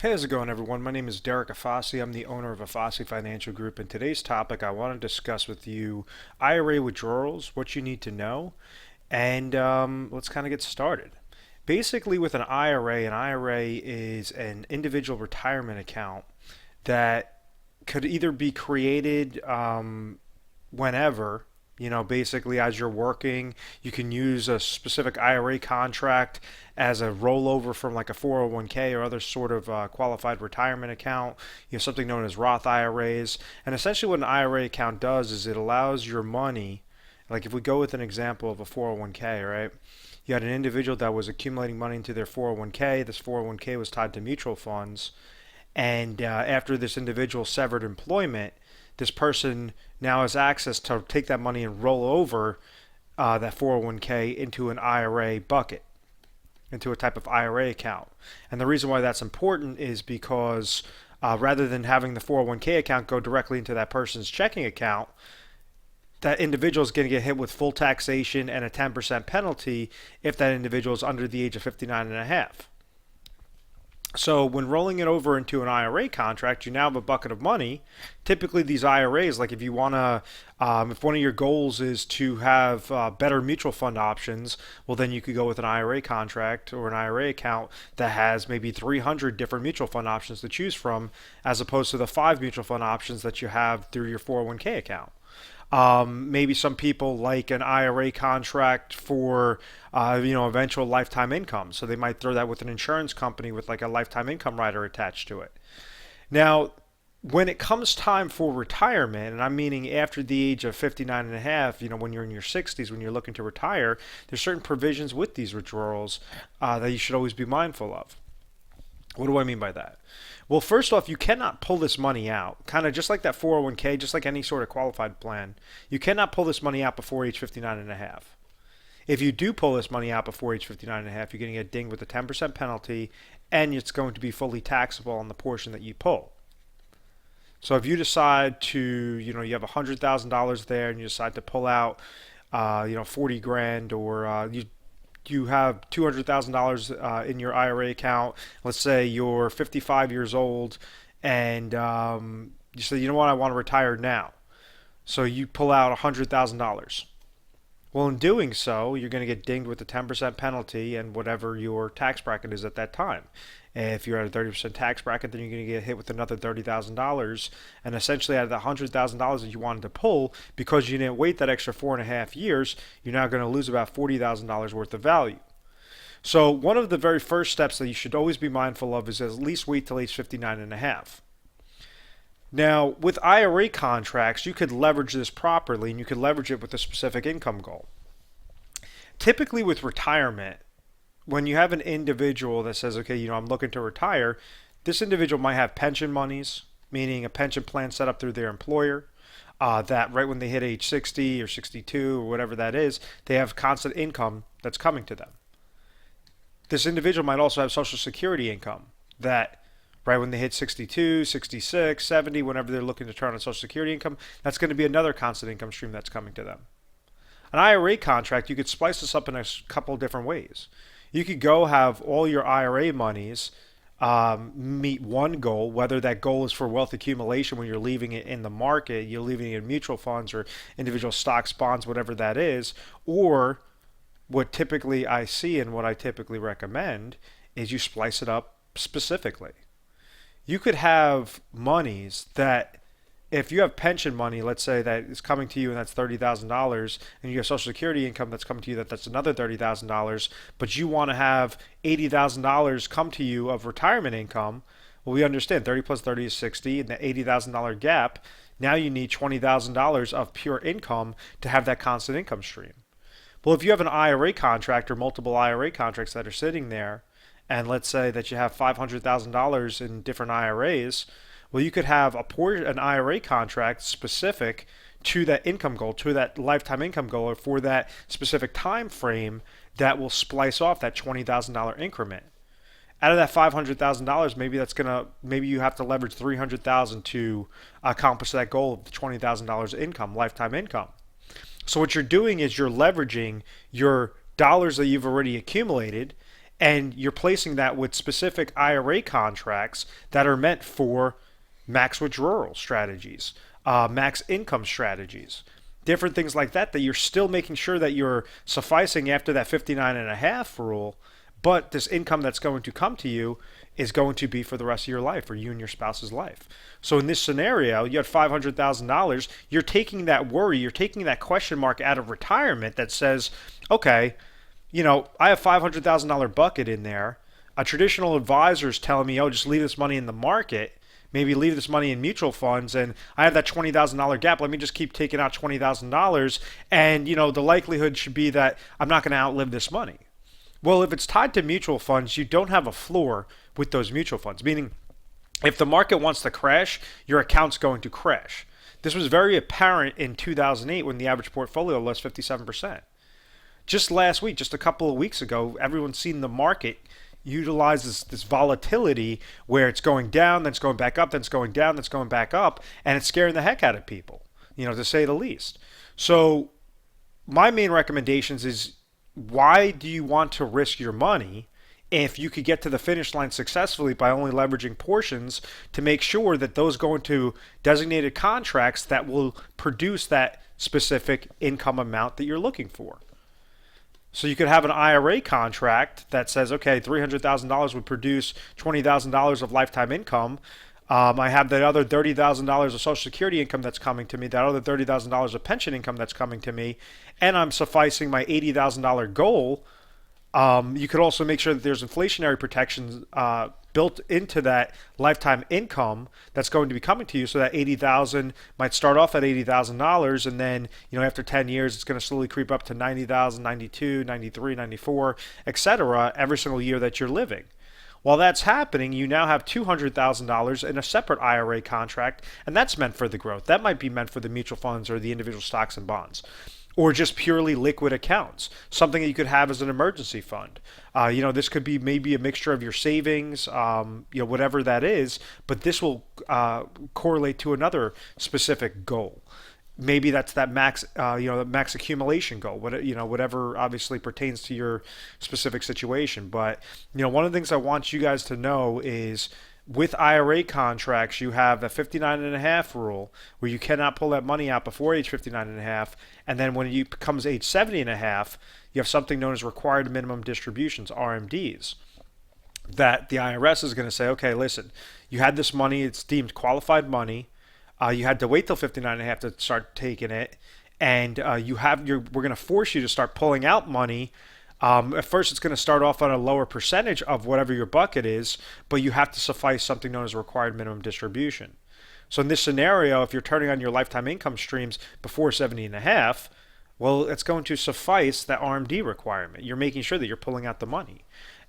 Hey, how's it going, everyone? My name is Derek Afasi. I'm the owner of Afasi Financial Group, and today's topic I want to discuss with you IRA withdrawals, what you need to know, and let's kind of get started. Basically, with an IRA is an individual retirement account that could either be created whenever, basically as you're working, you can use a specific IRA contract as a rollover from like a 401k or other sort of qualified retirement account. You have something known as Roth IRAs. And essentially, what an IRA account does is it allows your money, like if we go with an example of a 401k, right? You had an individual that was accumulating money into their 401k. This 401k was tied to mutual funds. And after this individual severed employment, this person now has access to take that money and roll over that 401k into an IRA bucket, into a type of IRA account. And the reason why that's important is because rather than having the 401k account go directly into that person's checking account, that individual is going to get hit with full taxation and a 10% penalty if that individual is under the age of 59 and a half. So when rolling it over into an IRA contract, you now have a bucket of money. Typically, these IRAs, like if you want to, if one of your goals is to have better mutual fund options, well, then you could go with an IRA contract or an IRA account that has maybe 300 different mutual fund options to choose from, as opposed to the 5 mutual fund options that you have through your 401k account. Maybe some people like an IRA contract for, eventual lifetime income. So they might throw that with an insurance company with like a lifetime income rider attached to it. Now, when it comes time for retirement, and I'm meaning after the age of 59 and a half, when you're in your 60s, when you're looking to retire, there's certain provisions with these withdrawals that you should always be mindful of. What do I mean by that? Well, first off, you cannot pull this money out. Kind of just like that 401k, just like any sort of qualified plan. You cannot pull this money out before age 59 and a half. If you do pull this money out before age 59 and a half, you're going to get dinged with a 10% penalty, and it's going to be fully taxable on the portion that you pull. So if you decide to, you have $100,000 there and you decide to pull out, 40 grand, or you have $200,000 in your IRA account. Let's say you're 55 years old and you say, you know what, I want to retire now. So you pull out $100,000. Well, in doing so, you're going to get dinged with the 10% penalty and whatever your tax bracket is at that time. If you're at a 30% tax bracket, then you're going to get hit with another $30,000. And essentially, out of the $100,000 that you wanted to pull, because you didn't wait that extra 4.5 years, you're now going to lose about $40,000 worth of value. So one of the very first steps that you should always be mindful of is at least wait till age 59 and a half. Now, with IRA contracts, you could leverage this properly, and you could leverage it with a specific income goal. Typically with retirement, when you have an individual that says, okay, I'm looking to retire, this individual might have pension monies, meaning a pension plan set up through their employer, that right when they hit age 60 or 62 or whatever that is, they have constant income that's coming to them. This individual might also have Social Security income that right when they hit 62, 66, 70, whenever they're looking to turn on Social Security income, that's going to be another constant income stream that's coming to them. An IRA contract, you could splice this up in a couple of different ways. You could go have all your IRA monies meet one goal, whether that goal is for wealth accumulation when you're leaving it in the market, you're leaving it in mutual funds or individual stocks, bonds, whatever that is, or what typically I see and what I typically recommend is you splice it up specifically. You could have monies that, if you have pension money, let's say that is coming to you and that's $30,000, and you have Social Security income that's coming to you that's another $30,000, but you want to have $80,000 come to you of retirement income, well, we understand 30 plus 30 is 60, and the $80,000 gap, now you need $20,000 of pure income to have that constant income stream. Well, if you have an IRA contract or multiple IRA contracts that are sitting there, and let's say that you have $500,000 in different IRAs, well, you could have an IRA contract specific to that income goal, to that lifetime income goal, or for that specific time frame that will splice off that $20,000 increment. Out of that $500,000, maybe you have to leverage $300,000 to accomplish that goal of the $20,000 income, lifetime income. So what you're doing is you're leveraging your dollars that you've already accumulated, and you're placing that with specific IRA contracts that are meant for max withdrawal strategies, max income strategies, different things like that, that you're still making sure that you're sufficing after that 59 and a half rule, but this income that's going to come to you is going to be for the rest of your life, or you and your spouse's life. So in this scenario, you had $500,000. You're taking that worry, you're taking that question mark out of retirement that says, okay, I have $500,000 bucket in there. A traditional advisor is telling me, oh, just leave this money in the market. Maybe leave this money in mutual funds, and I have that $20,000 gap. Let me just keep taking out $20,000, and the likelihood should be that I'm not going to outlive this money. Well, if it's tied to mutual funds, you don't have a floor with those mutual funds, meaning if the market wants to crash, your account's going to crash. This was very apparent in 2008 when the average portfolio lost 57%. Just last week, just a couple of weeks ago, everyone's seen the market utilize this volatility where it's going down, then it's going back up, then it's going down, then it's going back up, and it's scaring the heck out of people, to say the least. So my main recommendations is, why do you want to risk your money if you could get to the finish line successfully by only leveraging portions to make sure that those go into designated contracts that will produce that specific income amount that you're looking for? So you could have an IRA contract that says, okay, $300,000 would produce $20,000 of lifetime income. I have that other $30,000 of Social Security income that's coming to me, that other $30,000 of pension income that's coming to me, and I'm sufficing my $80,000 goal. You could also make sure that there's inflationary protections built into that lifetime income that's going to be coming to you, so that $80,000 might start off at $80,000, and then after 10 years it's going to slowly creep up to $90,000, $92,000, $93,000, $94,000, etc. every single year that you're living. While that's happening, you now have $200,000 in a separate IRA contract, and that's meant for the growth. That might be meant for the mutual funds or the individual stocks and bonds, or just purely liquid accounts, something that you could have as an emergency fund. This could be maybe a mixture of your savings, whatever that is, but this will correlate to another specific goal. Maybe that's that max, the max accumulation goal, whatever obviously pertains to your specific situation. But, one of the things I want you guys to know is, with IRA contracts, you have the 59 and a half rule, where you cannot pull that money out before age 59 and a half. And then when it becomes age 70 and a half, you have something known as required minimum distributions, RMDs, that the IRS is going to say, okay, listen, you had this money, it's deemed qualified money. You had to wait till 59 and a half to start taking it. And we're going to force you to start pulling out money. At first, it's going to start off on a lower percentage of whatever your bucket is, but you have to suffice something known as required minimum distribution. So in this scenario, if you're turning on your lifetime income streams before 70 and a half, well, it's going to suffice that RMD requirement. You're making sure that you're pulling out the money.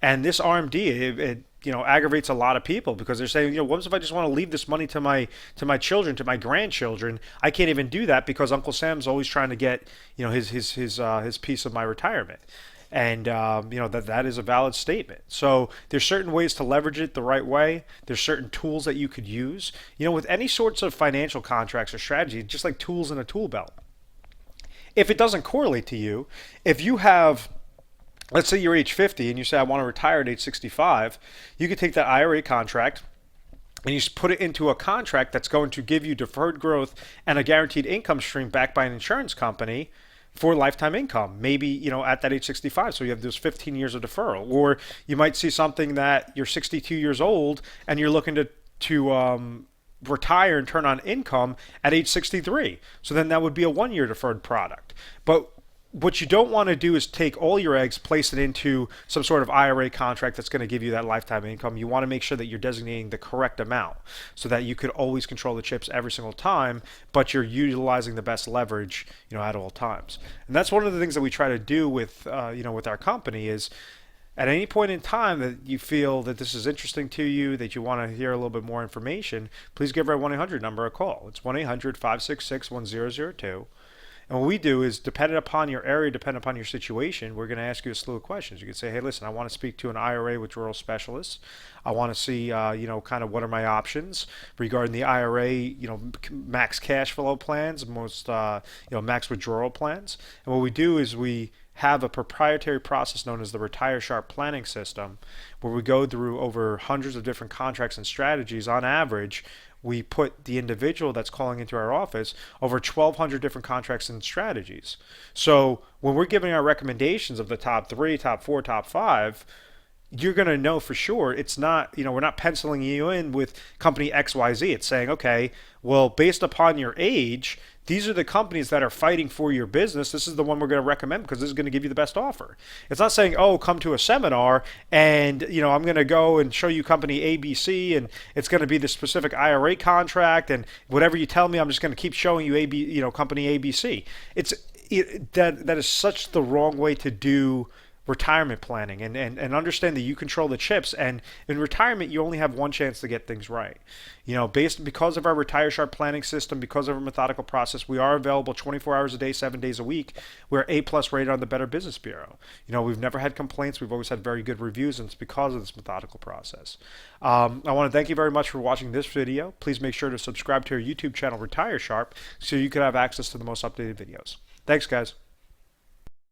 And this RMD, it aggravates a lot of people, because they're saying, what if I just want to leave this money to my children, to my grandchildren? I can't even do that because Uncle Sam's always trying to get, his piece of my retirement. And that is a valid statement. So there's certain ways to leverage it the right way. There's certain tools that you could use. With any sorts of financial contracts or strategy, just like tools in a tool belt. If it doesn't correlate to you, if you have, let's say you're age 50 and you say, I want to retire at age 65, you could take that IRA contract and you just put it into a contract that's going to give you deferred growth and a guaranteed income stream backed by an insurance company for lifetime income, maybe, at that age 65. So you have those 15 years of deferral. Or you might see something that you're 62 years old and you're looking to retire and turn on income at age 63. So then that would be a 1-year deferred product. But what you don't want to do is take all your eggs, place it into some sort of IRA contract that's going to give you that lifetime income. You want to make sure that you're designating the correct amount so that you could always control the chips every single time, but you're utilizing the best leverage, at all times. And that's one of the things that we try to do with, with our company is, at any point in time that you feel that this is interesting to you, that you want to hear a little bit more information, please give our 1-800 number a call. It's 1-800-566-1002. And what we do is, dependent upon your area, dependent upon your situation, we're going to ask you a slew of questions. You can say, hey, listen, I want to speak to an IRA withdrawal specialist. I want to see, kind of what are my options regarding the IRA, max cash flow plans, most, max withdrawal plans. And what we do is we have a proprietary process known as the Retire Sharp planning system, where we go through over hundreds of different contracts and strategies. On average, we put the individual that's calling into our office over 1,200 different contracts and strategies. So when we're giving our recommendations of the top 3, top 4, top 5, you're going to know for sure it's not, we're not penciling you in with company XYZ. It's saying, okay, well, based upon your age, these are the companies that are fighting for your business. This is the one we're going to recommend because this is going to give you the best offer. It's not saying, oh, come to a seminar and, I'm going to go and show you company ABC and it's going to be the specific IRA contract and whatever you tell me, I'm just going to keep showing you company ABC. That is such the wrong way to do retirement planning, and understand that you control the chips, and in retirement you only have one chance to get things right. Because of our Retire Sharp planning system, because of our methodical process, we are available 24 hours a day, 7 days a week. We're A+ rated on the Better Business Bureau. We've never had complaints. We've always had very good reviews, and it's because of this methodical process. I want to thank you very much for watching this video. Please make sure to subscribe to our YouTube channel, Retire Sharp, so you can have access to the most updated videos. Thanks, guys.